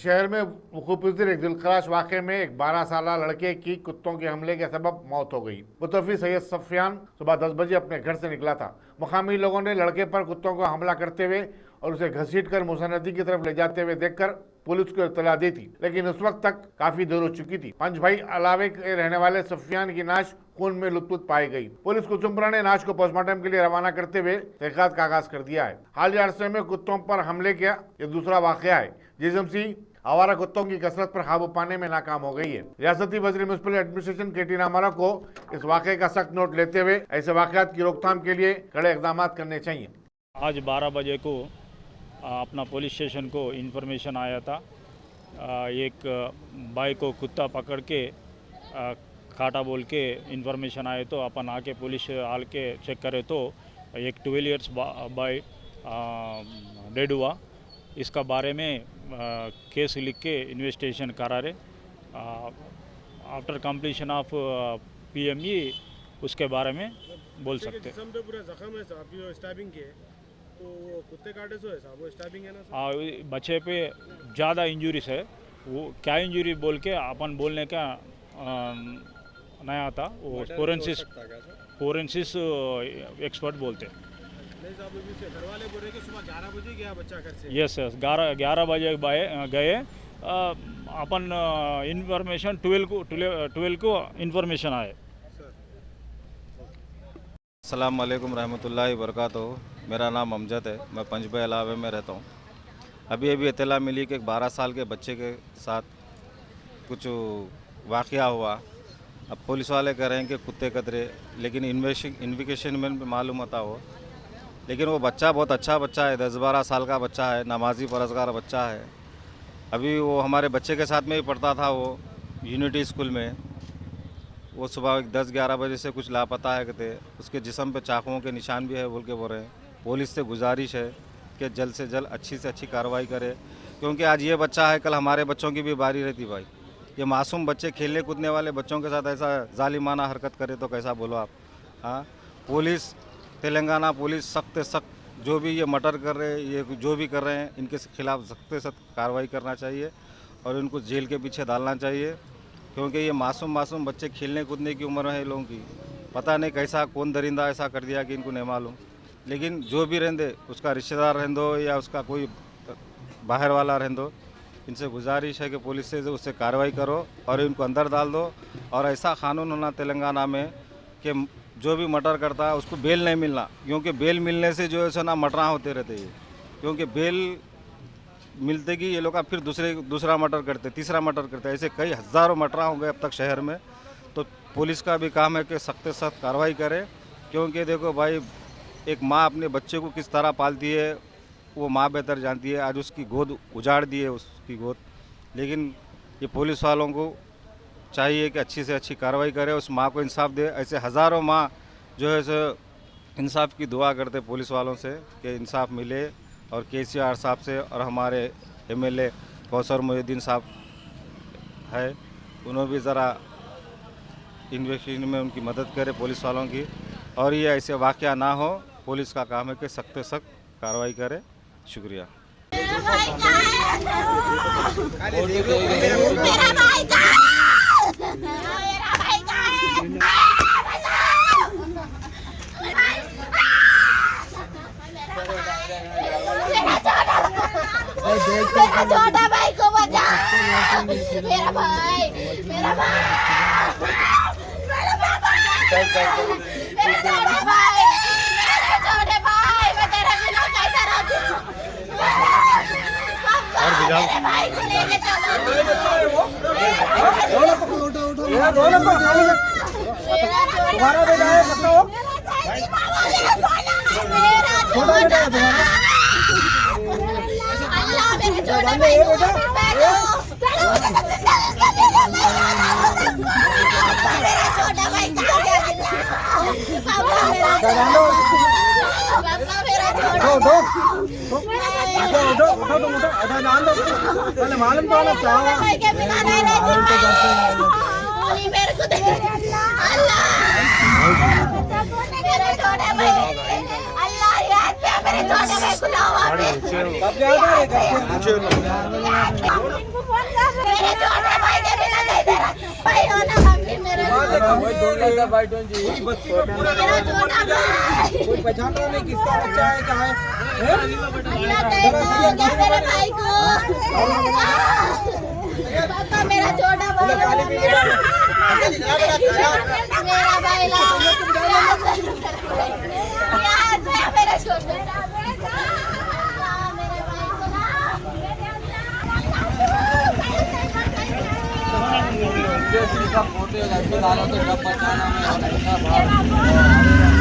शहर में मुखबिर एक दिलखराश वाक़े में एक 12 साल लड़के की कुत्तों के हमले के सबब मौत हो गई। मुतवफ़ी सैयद सफियान सुबह 10 बजे अपने घर से निकला था। मुकामी लोगों ने लड़के पर कुत्तों को हमला करते हुए और उसे घसीट कर मूसा नदी की तरफ ले जाते हुए देखकर पुलिस को इत्तला दी थी, लेकिन उस वक्त तक काफी देर हो चुकी थी। पंचभाई अलावे के रहने वाले सफियान की नाश खून में लुथपुथ पाई गई। पुलिस कुतुमपुरा ने नाश को पोस्टमार्टम के लिए रवाना करते हुए तहकीकात का आगाज कर दिया है। हालिया अरसे में कुत्तों पर हमले का यह दूसरा वाकया है जिसमें आवारा कुत्तों की कसरत पर काबू पाने में नाकाम हो गई है। रियासती वज़ीर म्युनिसिपल एडमिनिस्ट्रेशन के.टी. रामाराव को इस वाकये का सख्त नोट लेते हुए ऐसे वाकयात की रोकथाम के लिए कड़े इकदाम करने चाहिए। आज 12 बजे को अपना पुलिस स्टेशन को इन्फॉर्मेशन आया था, एक बाइक को कुत्ता पकड़ के काटा बोल के इन्फॉर्मेशन आए तो अपन आके पुलिस आल के चेक करे तो एक 12 इयर्स बाय डेड हुआ। इसका बारे में केस लिख के इन्वेस्टिगेशन करा रहे। आफ्टर कंप्लीशन ऑफ PME उसके बारे में बोल सकते हैं। पूरा जख्म है साहब, जो स्टैबिंग के तो वो कुत्ते काटे से है साहब, वो स्टैबिंग है ना साहब। बच्चे पे ज़्यादा इंजरीज है, वो क्या इंजरी बोल के अपन बोलने का नहीं आता, वो फोरेंसिस एक्सपर्ट बोलते हैं। नहीं साहब, घर वाले बोल रहे कि सुबह 11 बजे गया बच्चा घर से। यस 11 बजे गए। अपन इंफॉर्मेशन 12 को इंफॉर्मेशन आए। अस्सलाम वालेकुम रहमतुल्लाहि वबरकातुहू। मेरा नाम अमजद है, मैं पंचभाई अलावे में रहता हूँ। अभी इत्तला मिली कि 12 साल के बच्चे के साथ कुछ वाक़या हुआ। अब पुलिस वाले कह रहे हैं कि कुत्ते कतरे, लेकिन इन्वेस्टिगेशन में मालूम होता हो। लेकिन वो बच्चा बहुत अच्छा बच्चा है, 10-12 साल का बच्चा है, नमाजी परहज़गार बच्चा है। अभी वो हमारे बच्चे के साथ में ही पढ़ता था, वो यूनिटी स्कूल में। वो सुबह 10-11 बजे से कुछ लापता है कहते। उसके जिस्म पे चाकुओं के निशान भी है बोल के बोल रहे हैं। पुलिस से गुजारिश है कि जल्द से जल्द अच्छी से अच्छी कार्रवाई करे, क्योंकि आज ये बच्चा है, कल हमारे बच्चों की भी बारी रहती। भाई ये मासूम बच्चे खेलने कूदने वाले बच्चों के साथ ऐसा जालिमाना हरकत करे तो कैसा बोलो आप। हाँ, पुलिस तेलंगाना पुलिस सख्त सख्त जो भी ये मर्डर कर रहे हैं, ये जो भी कर रहे हैं, इनके खिलाफ सख्त सख्त कार्रवाई करना चाहिए और इनको जेल के पीछे डालना चाहिए, क्योंकि ये मासूम बच्चे खेलने कूदने की उम्र है लोगों की। पता नहीं कैसा कौन दरिंदा ऐसा कर दिया कि इनको नहीं मालूम। लेकिन जो भी रहंदे, उसका रिश्तेदार रहंदो या उसका कोई बाहर वाला रहंदो, इनसे गुजारिश है कि पुलिस से उससे कार्रवाई करो और इनको अंदर डाल दो। और ऐसा कानून होना तेलंगाना में कि जो भी मर्डर करता है उसको बेल नहीं मिलना, क्योंकि बेल मिलने से जो है सो ना मर्डर होते रहते हैं। क्योंकि बेल मिलते कि ये लोग फिर दूसरा मर्डर करते, तीसरा मर्डर करते, ऐसे कई हज़ारों मर्डर हो गए अब तक शहर में। तो पुलिस का भी काम है कि सख्त सख्त कार्रवाई करे, क्योंकि देखो भाई, एक माँ अपने बच्चे को किस तरह पालती है वो माँ बेहतर जानती है। आज उसकी गोद उजाड़ दी है, उसकी गोद। लेकिन ये पुलिस वालों को चाहिए कि अच्छी से अच्छी कार्रवाई करे, उस माँ को इंसाफ दे। ऐसे हज़ारों माँ जो है सो इंसाफ की दुआ करते पुलिस वालों से कि इंसाफ मिले। और KCR साहब से और हमारे MLA कौसर मोहिउद्दीन साहब है, उन्होंने भी ज़रा इन्वेस्टिगेशन में उनकी मदद करे पुलिस वालों की, और ये ऐसे वाक़या ना हो। पुलिस का काम है कि सख्त से सख्त कार्रवाई करे। शुक्रिया। छोटा भाई को बचा, मेरा भाई, मेरा भाई, मेरा पापा, मेरा छोटा भाई, मैं तेरे बिना कैसे रहूं? मेरे भाई को लेके चलो। तुम्हारा बेटा है, बताओ। मेरा छोटा मालूम तो होना चाहिए। मेरे को अल्लाह मेरे छोटे भाई, अल्लाह याद पे मेरे छोटे भाई को लाओ। मेरे छोटे भाई के बिना नहीं दे रहा भाई हो ना हम भी मेरा मेरा छोटा भाई कोई पहचान रहा नहीं किसका बच्चा है क्या है अल्लाह देखो क्या मेरे भाई को पापा मेरा छोटा भाई मेरा भाई लाओ यार मेरा छोटा मेरे भाई को फोटो डालो तो जब बचाना में